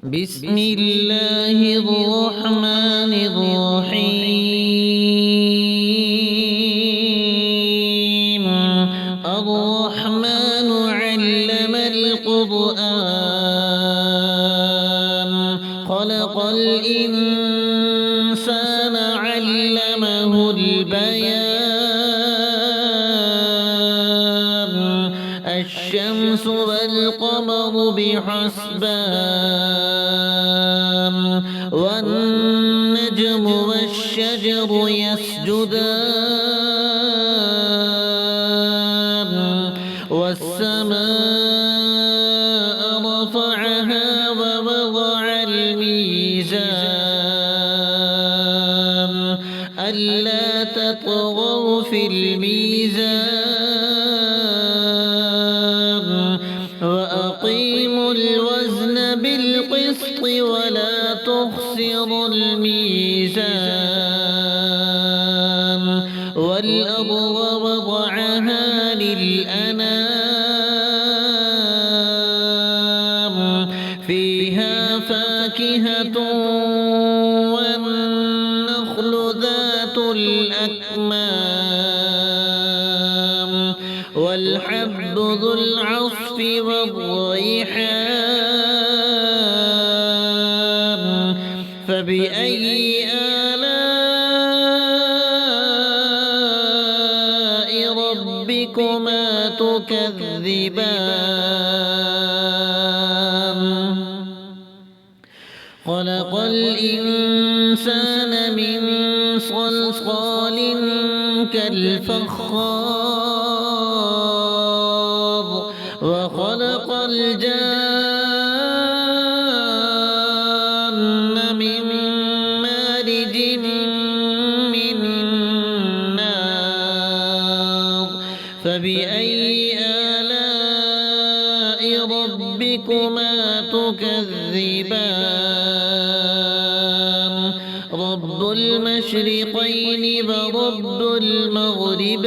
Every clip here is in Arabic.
بسم الله الرحمن الرحيم. الرحمن علم القرآن خلق الإنسان علمه البيان. الشمس والقمر بحسبان والنجم والشجر يسجدان والسماء رفعها ووضع الميزان ألا تطغوا في الميزان وأقيموا الوزن بالقسط ولا تخسروا الميزان والأرض وضعها للأنام فيها فاكهة والنخل ذات الأكمام والحب ذو العصف والريحان فبأي آلاء ربكما تكذبان. خلق الإنسان من صلصال كالفخار وخلق الجان من مارج من نار فبأي آلاء ربكما تكذبان. رب المشرقين ورب المغربين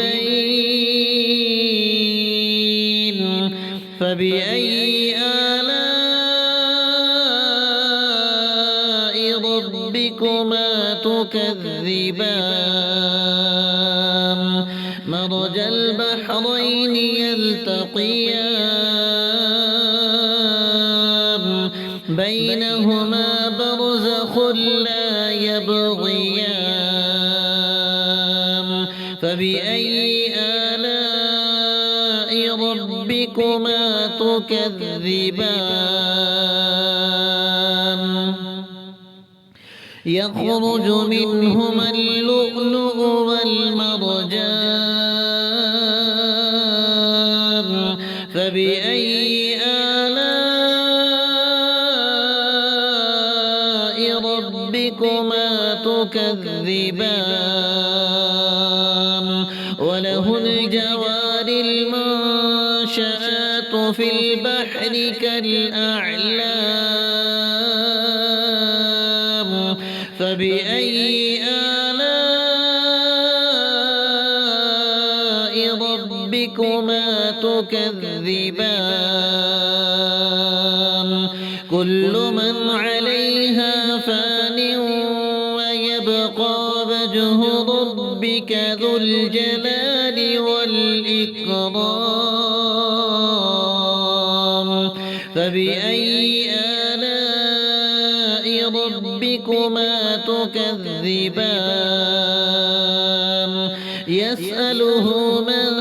فبأي آلاء ربكما تكذبان. مرج البحرين يلتقيان بينهما برزخ لا يبغيان فبأي آلاء ربكما تكذبان. يخرج منهما اللؤلؤ والمرجان فبأي آلاء ربكما تكذبان. وله الجوار المنشآت في البحر كالأعلام فبأي آلاء ربكما تكذبان. كل من عليها فان ويبقى وجه ربك ذو الجلال والإكرام فبأي آلاء ربكما تكذبان. يسأله من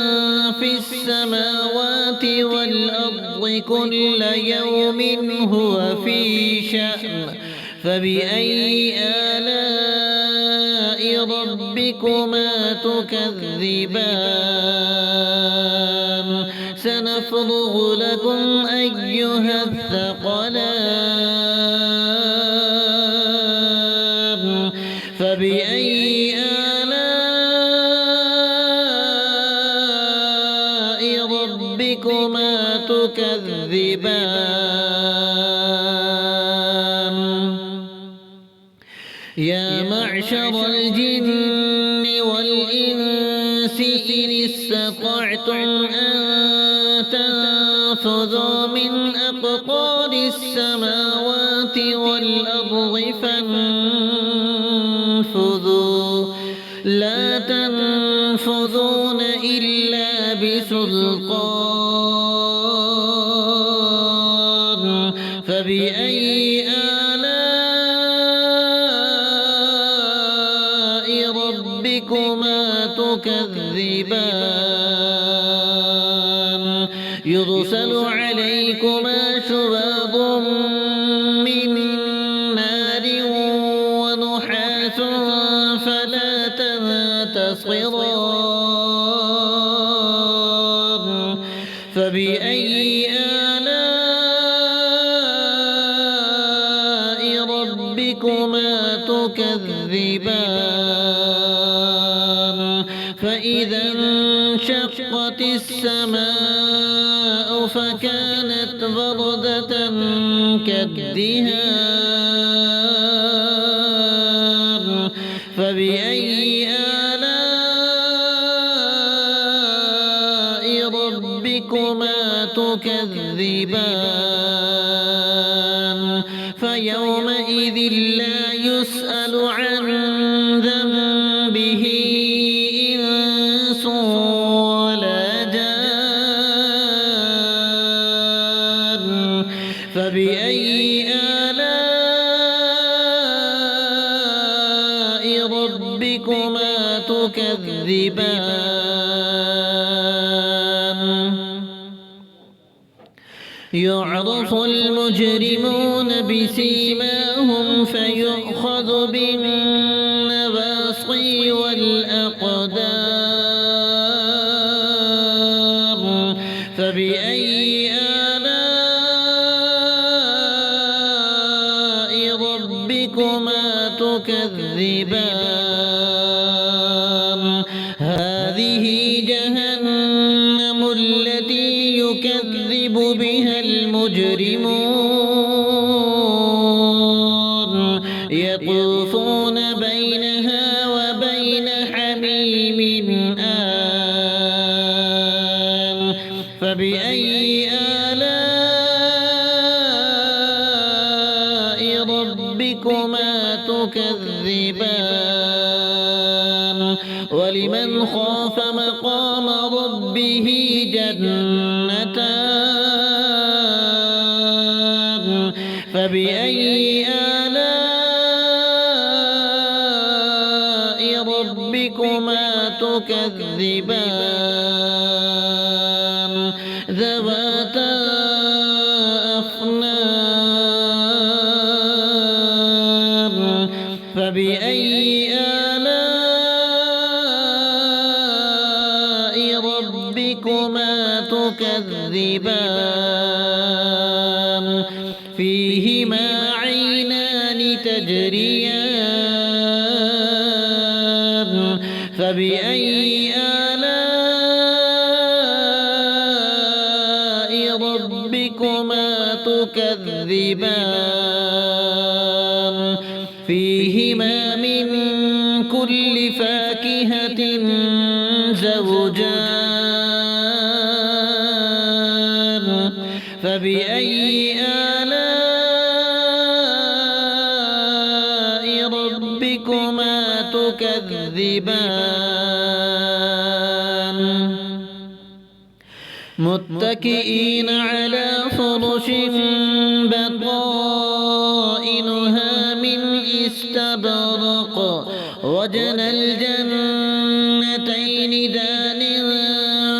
في السماوات والأرض كل يوم هو في شأن فبأي آلاء ربكما تكذبان. سنفرغ لكم أيها الثقلان فبأي آلاء ربكما تكذبان. يا معشر الجن والإنس إن استطعتم أن تنفذوا من أقطار السماوات السماوات والأرض فانفذوا لا تنفذون إلا بسلطان فبأي آلاء ربكما تكذبان يرسل عليكما شواظ من نار ونحاس فلا تنتصران فبأي آلاء ربكما تكذبان فإذا انشقت السماء فكانت بردة كالدهان فبأي آلاء ربكما تكذبان فيومئذ لا يسأل عن ذنبه إنس ولا جان فبأي آلاء ربكما تكذبان يعرف المجرمون بسيماهم فيؤخذ بالنواصي والأقدام فبأي آلاء ربكما تكذبان هذه جهنم التي يكذب بها المجرمون يطوفون بينها وبين حميم آن فبأي آلاء ربكما تكذبان ولمن خاف مقام ربه جنتان فبأي آلاء ربكما تكذبان ذواتا أفنان فبأي آلاء ربكما تكذبان فيهما عينان تجريان فبأي آلاء ربكما تكذبان فيهما من كل فاكهة زوجان فبأي آلاء ربكما تكذبان متكئين على فرش بطائنها من استبرق وجنى الجنتين دان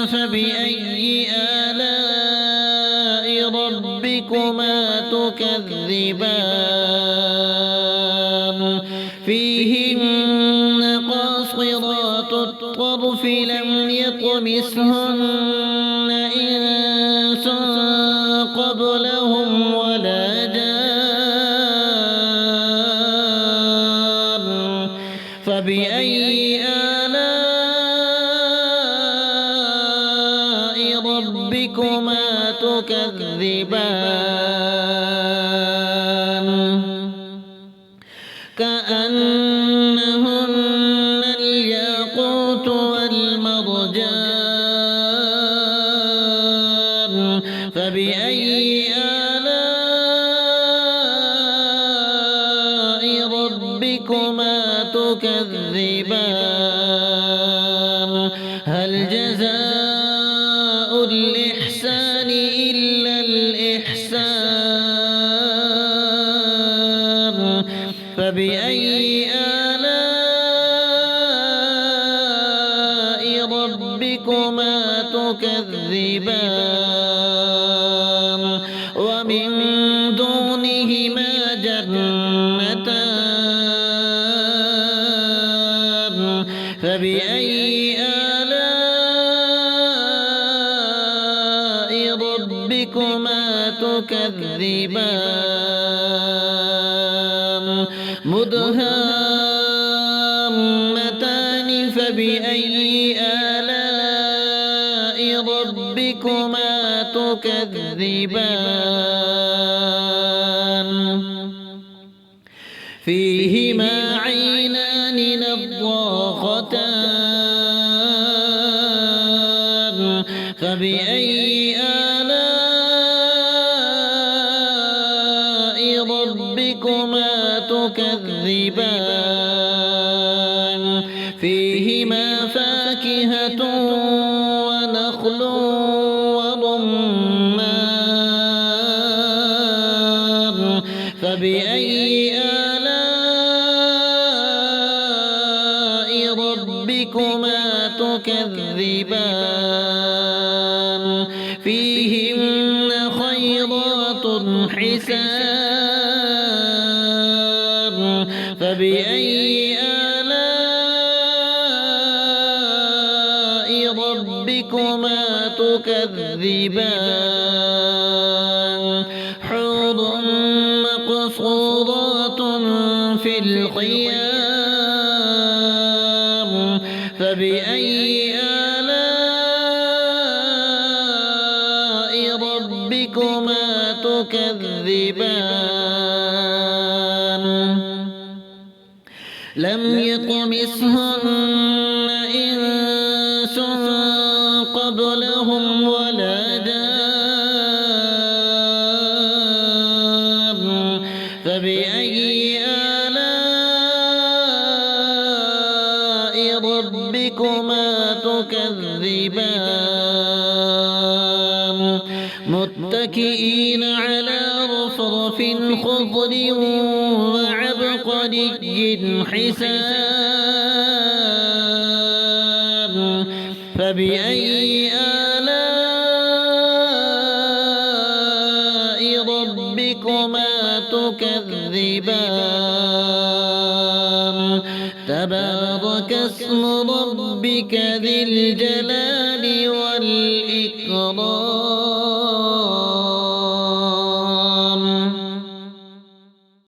فبأي آلاء ربكما تكذبان فيهن قاصرات الطرف لم يطمثهن إنس قبلهم ولا جان فبأي آلاء ربكما تكذبان كأنهن الياقوت والمرجان فبأي آلاء ربكما تكذبان هل جزاء الإحسان إلا الإحسان فبأي آلاء ربكما تكذبان ومن دونهما جنتان فبأي آلاء ربكما تكذبان مدهامتان فبأي آلاء ربكما تكذبان فيهما عينان نضاختان فبأي آلاء ربكما تكذبان فيهما فاكهة ونخل ورمان فبأي آلاء ربكما تكذبان فيهن خيرات حسان فبأي آلاء ربكما تكذبان حور مقصورات في الخيام فبأي آلاء ربكما تكذبان لم يطمثهن إنس قبلهم ولا جان فبأي آلاء ربكما تكذبان متكئين على رفرف خضر وعبقري حسان فبأي آلاء ربكما تكذبان تبارك اسم ربك ذي الجلال والإكرام